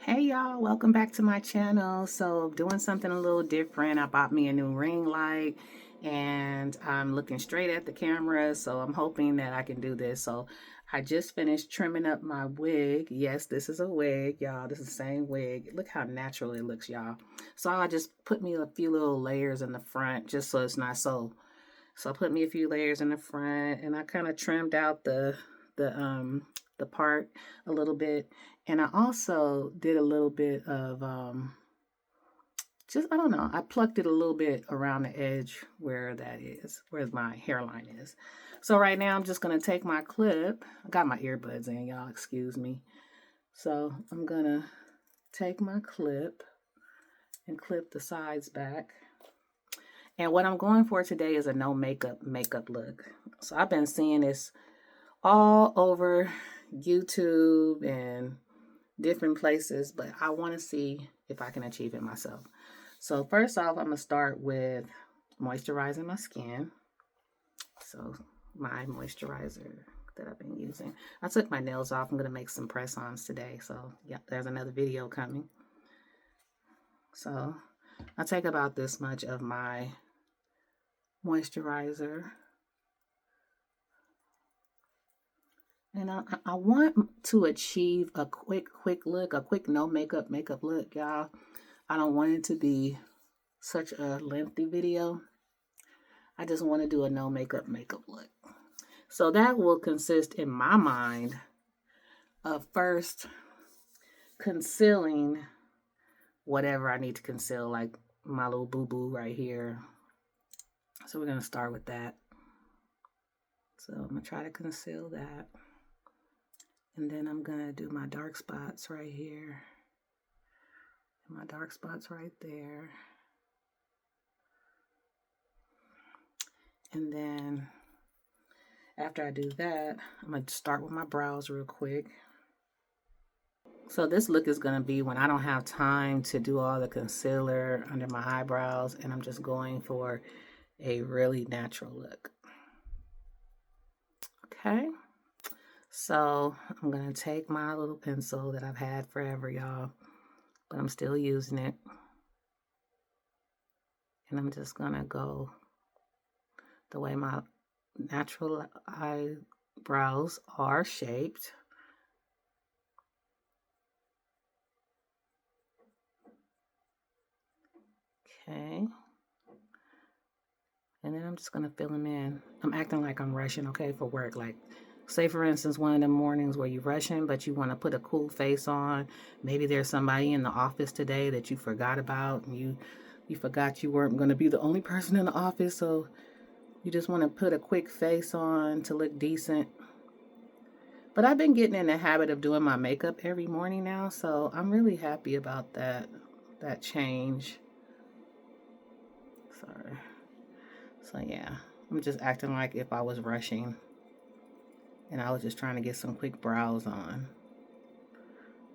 Hey y'all, welcome back to my channel. So doing something a little different. I bought me a new ring light and I'm looking straight at the camera, so I'm hoping that I can do this. So I just finished trimming up my wig. Yes, this is a wig, y'all. This is the same wig. Look how natural it looks, y'all. So I just put me a few little layers in the front just so it's not so I put me a few layers in the front and I kind of trimmed out the um the part a little bit. And I also did a little bit of just I don't know, I plucked it a little bit around the edge where that is, where my hairline is. So right now I'm just gonna take my clip. I got my earbuds in, y'all, excuse me. So I'm gonna take my clip and clip the sides back. And what I'm going for today is a no makeup look. So I've been seeing this all over YouTube and different places, but I want to see if I can achieve it myself. So first off, I'm going to start with moisturizing my skin. So my moisturizer that I've been using. I took my nails off. I'm going to make some press-ons today. So yeah, there's another video coming. So I take about this much of my moisturizer. And I want to achieve a quick look, a quick no makeup look, y'all. I don't want it to be such a lengthy video. I just want to do a no makeup look. So that will consist in my mind of first concealing whatever I need to conceal, like my little boo-boo right here. So we're going to start with that. So I'm going to try to conceal that. And then I'm going to do my dark spots right here. And my dark spots right there. And then after I do that, I'm going to start with my brows real quick. So this look is going to be when I don't have time to do all the concealer under my eyebrows and I'm just going for a really natural look. Okay. So I'm going to take my little pencil that I've had forever, y'all, but I'm still using it. And I'm just going to go the way my natural eyebrows are shaped. Okay. And then I'm just going to fill them in. I'm acting like I'm rushing, okay, for work. Like, say, for instance, one of the mornings where you're rushing, but you want to put a cool face on. Maybe there's somebody in the office today that you forgot about. And you forgot you weren't going to be the only person in the office. So you just want to put a quick face on to look decent. But I've been getting in the habit of doing my makeup every morning now. So I'm really happy about that change. Sorry. So yeah, I'm just acting like if I was rushing and I was just trying to get some quick brows on.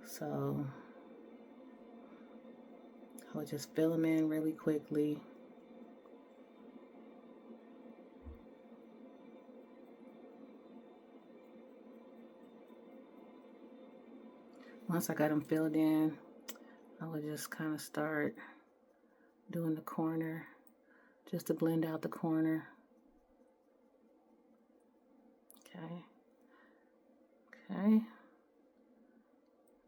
So I would just fill them in really quickly. Once I got them filled in, I would just kind of start doing the corner just to blend out the corner. Okay.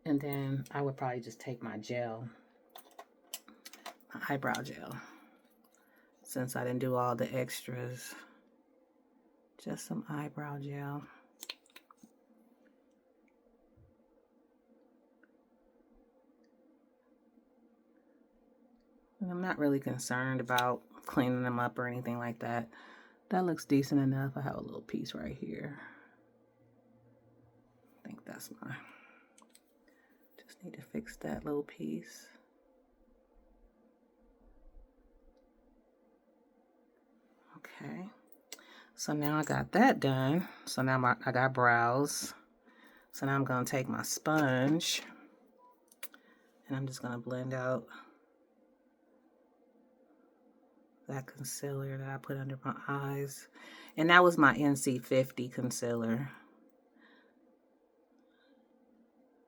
And then I would probably just take my gel, my eyebrow gel, since I didn't do all the extras. Just some eyebrow gel. And I'm not really concerned about cleaning them up or anything like that. That looks decent enough. I have a little piece right here. I think that's mine. Just need to fix that little piece. Okay. So now I got that done. So now I got brows. So now I'm going to take my sponge and I'm just going to blend out that concealer that I put under my eyes. And that was my NC50 concealer.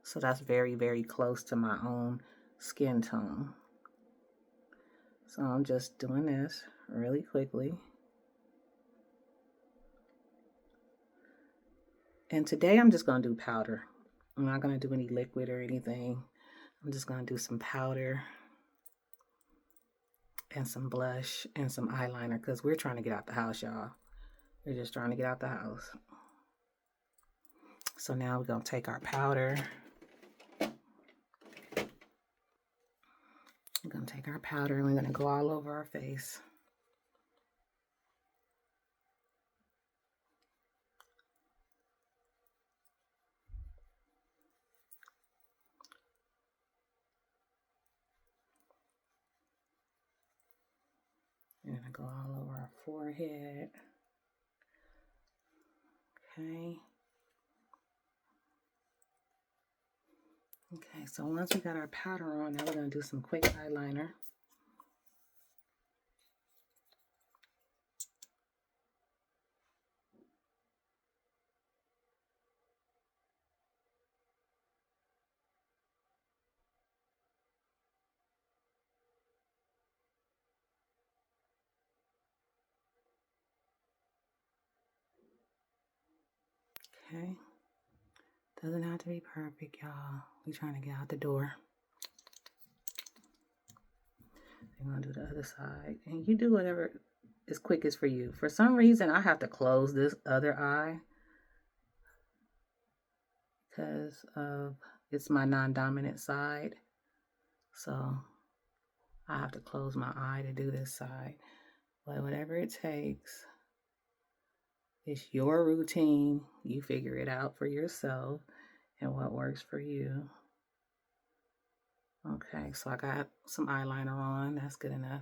So that's very, very close to my own skin tone. So I'm just doing this really quickly. And today I'm just going to do powder. I'm not going to do any liquid or anything. I'm just going to do some powder and some blush and some eyeliner because we're trying to get out the house, y'all. We're just trying to get out the house. So now we're going to take our powder. We're going to take our powder and we're going to go all over our face. We're going to go all over our forehead. Okay. Okay, so once we got our powder on, now we're going to do some quick eyeliner. Okay. Doesn't have to be perfect, y'all. We're trying to get out the door. We're going to do the other side. And you do whatever is quickest for you. For some reason, I have to close this other eye because of it's my non-dominant side. So I have to close my eye to do this side. But whatever it takes, it's your routine. You figure it out for yourself and what works for you. Okay, so I got some eyeliner on. That's good enough.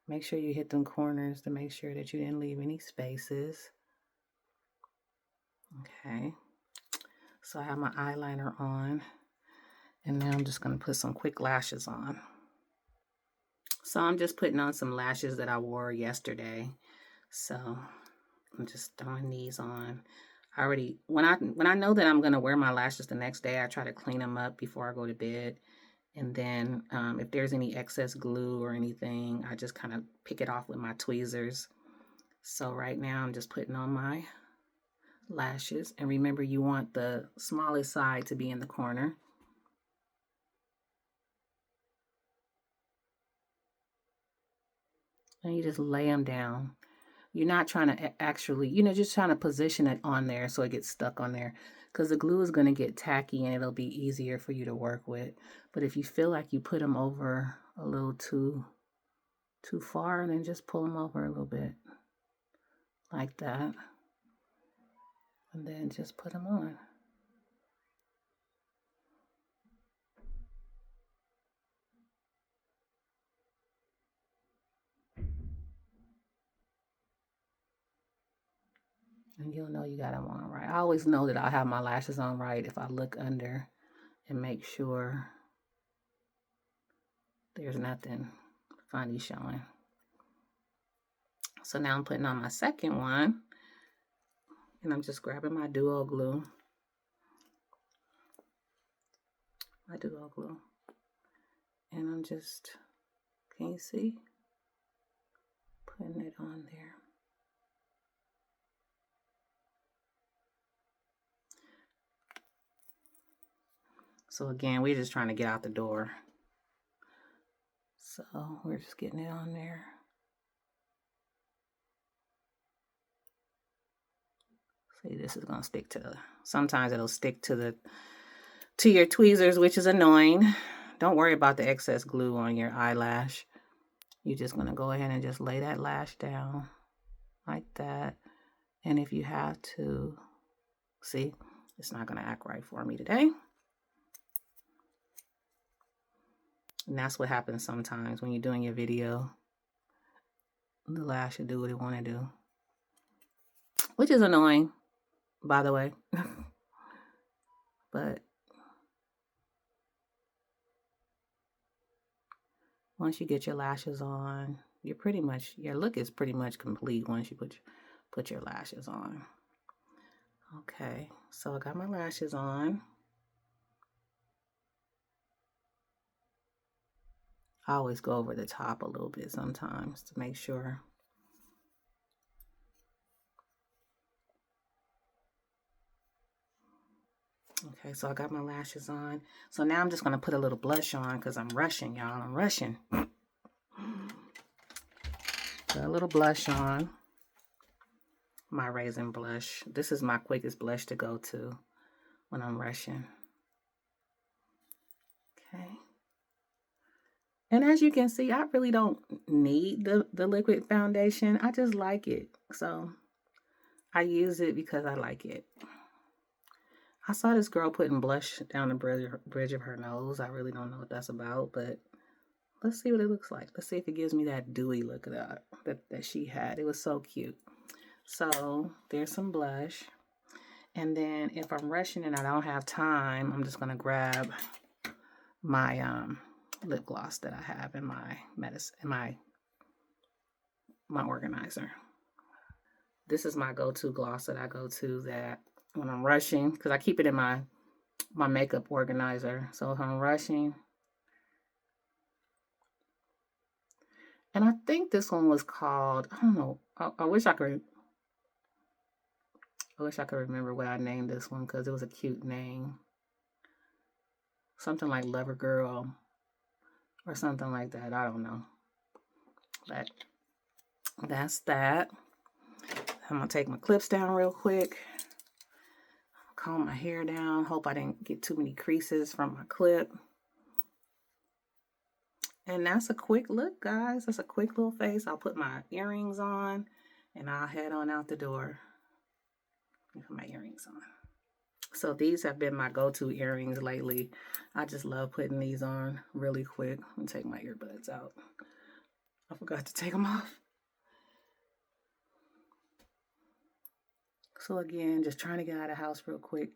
Make sure you hit them corners to make sure that you didn't leave any spaces. Okay, so I have my eyeliner on. And now I'm just going to put some quick lashes on. So I'm just putting on some lashes that I wore yesterday. So I'm just throwing these on. I already, when I know that I'm going to wear my lashes the next day, I try to clean them up before I go to bed. And then if there's any excess glue or anything, I just kind of pick it off with my tweezers. So right now I'm just putting on my lashes. And remember, you want the smallest side to be in the corner. And you just lay them down. You're not trying to actually, just trying to position it on there so it gets stuck on there. Because the glue is going to get tacky and it'll be easier for you to work with. But if you feel like you put them over a little too far, then just pull them over a little bit. Like that. And then just put them on. And you'll know you got them on right. I always know that I'll have my lashes on right if I look under and make sure there's nothing funny showing. So now I'm putting on my second one. And I'm just grabbing my duo glue. And I'm just, can you see? Putting it on there. So again, we're just trying to get out the door. So we're just getting it on there. See, this is gonna stick to sometimes it'll stick to your tweezers, which is annoying. Don't worry about the excess glue on your eyelash. You're just gonna go ahead and just lay that lash down like that. And if you have to, see, it's not gonna act right for me today. And that's what happens sometimes when you're doing your video. The lash will do what it want to do. Which is annoying, by the way. But once you get your lashes on, your look is pretty much complete once you put your lashes on. Okay, so I got my lashes on. I always go over the top a little bit sometimes to make sure. Okay, so I got my lashes on. So now I'm just going to put a little blush on because I'm rushing, y'all. I'm rushing. Put a little blush on. My Raisin blush. This is my quickest blush to go to when I'm rushing. Okay. And as you can see, I really don't need the liquid foundation. I just like it. So I use it because I like it. I saw this girl putting blush down the bridge of her nose. I really don't know what that's about, but let's see what it looks like. Let's see if it gives me that dewy look that she had. It was so cute. So there's some blush. And then if I'm rushing and I don't have time, I'm just going to grab my lip gloss that I have in my my organizer. This is my go-to gloss that I go to that when I'm rushing, because I keep it in my makeup organizer. So if I'm rushing, and I think this one was called, I don't know, I wish I could remember what I named this one because it was a cute name. Something like Lover Girl or something like that. I don't know. But that's that. I'm going to take my clips down real quick. Comb my hair down. Hope I didn't get too many creases from my clip. And that's a quick look, guys. That's a quick little face. I'll put my earrings on and I'll head on out the door. Put my earrings on. So these have been my go-to earrings lately. I just love putting these on really quick. Let me take my earbuds out. I forgot to take them off. So again, just trying to get out of the house real quick.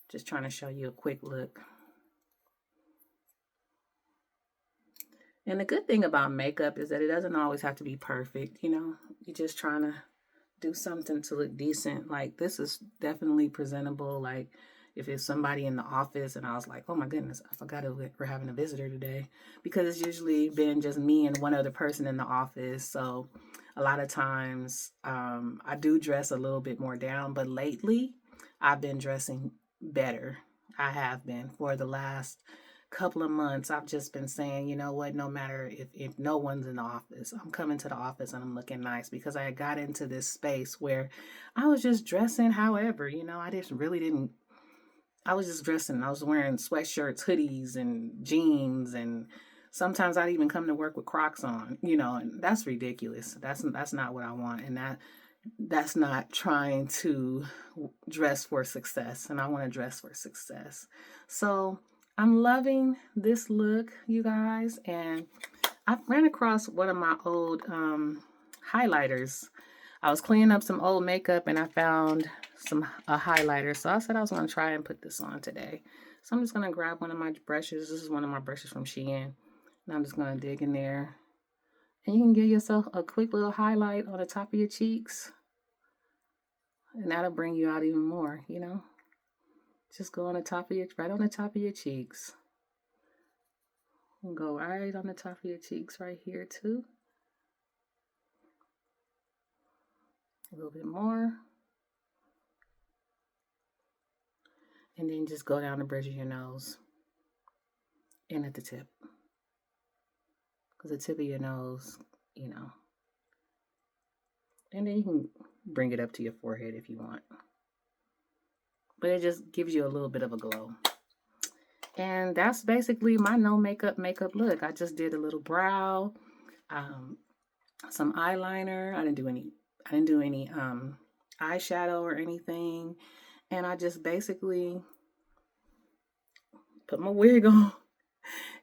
Just trying to show you a quick look. And the good thing about makeup is that it doesn't always have to be perfect. You know, you're just trying to do something to look decent. Like this is definitely presentable. Like if it's somebody in the office and I was like, oh my goodness, I forgot we're having a visitor today, because it's usually been just me and one other person in the office. So a lot of times I do dress a little bit more down, but lately I've been dressing better. I have been for the last couple of months. I've just been saying, you know what, no matter if no one's in the office, I'm coming to the office and I'm looking nice, because I got into this space where I was just dressing however, you know, I was just dressing. I was wearing sweatshirts, hoodies, and jeans, and sometimes I'd even come to work with Crocs on, you know, and that's ridiculous. That's not what I want, and that's not trying to dress for success, and I want to dress for success. So I'm loving this look, you guys, and I ran across one of my old highlighters. I was cleaning up some old makeup and I found a highlighter. So I said I was going to try and put this on today. So I'm just going to grab one of my brushes. This is one of my brushes from Shein. And I'm just going to dig in there. And you can give yourself a quick little highlight on the top of your cheeks. And that'll bring you out even more, you know. Just go on the top of right on the top of your cheeks. And go right on the top of your cheeks right here too. A little bit more. And then just go down the bridge of your nose and at the tip. Because the tip of your nose, you know. And then you can bring it up to your forehead if you want. But it just gives you a little bit of a glow. And that's basically my no makeup look. I just did a little brow, some eyeliner. I didn't do any eyeshadow or anything. And I just basically put my wig on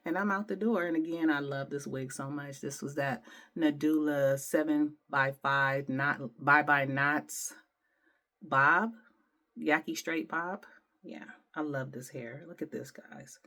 and I'm out the door. And again, I love this wig so much. This was that Nadula 7x5 Bye Knots bob, Yaki straight bob. Yeah, I love this hair. Look at this, guys.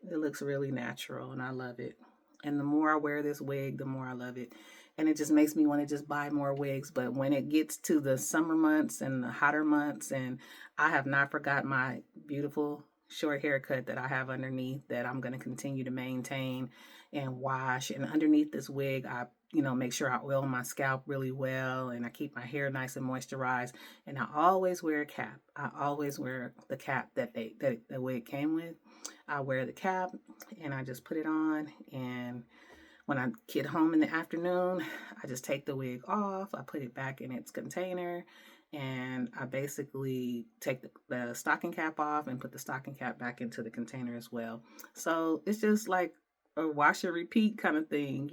It looks really natural and I love it. And the more I wear this wig, the more I love it. And it just makes me want to just buy more wigs. But when it gets to the summer months and the hotter months, and I have not forgot my beautiful short haircut that I have underneath that I'm going to continue to maintain and wash. And underneath this wig, I make sure I oil my scalp really well and I keep my hair nice and moisturized. And I always wear a cap. I always wear the cap that the wig came with. I wear the cap and I just put it on, and when I get home in the afternoon, I just take the wig off, I put it back in its container, and I basically take the stocking cap off and put the stocking cap back into the container as well. So it's just like a wash and repeat kind of thing.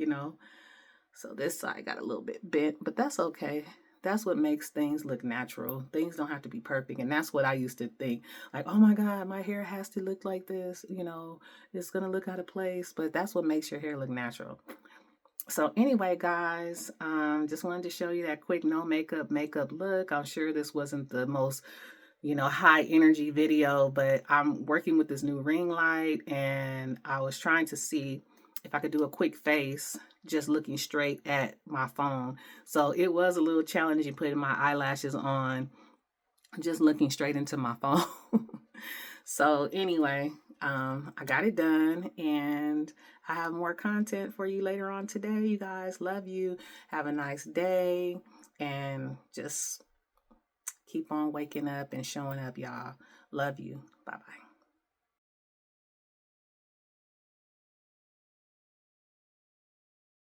So this side got a little bit bent, but that's okay. That's what makes things look natural. Things don't have to be perfect. And that's what I used to think. Like, oh my God, my hair has to look like this. It's going to look out of place. But that's what makes your hair look natural. So anyway, guys, just wanted to show you that quick no makeup look. I'm sure this wasn't the most high energy video, but I'm working with this new ring light and I was trying to see if I could do a quick face just looking straight at my phone. So it was a little challenging putting my eyelashes on, just looking straight into my phone. So anyway, I got it done and I have more content for you later on today. You guys, love you. Have a nice day and just keep on waking up and showing up, y'all. Love you. Bye-bye.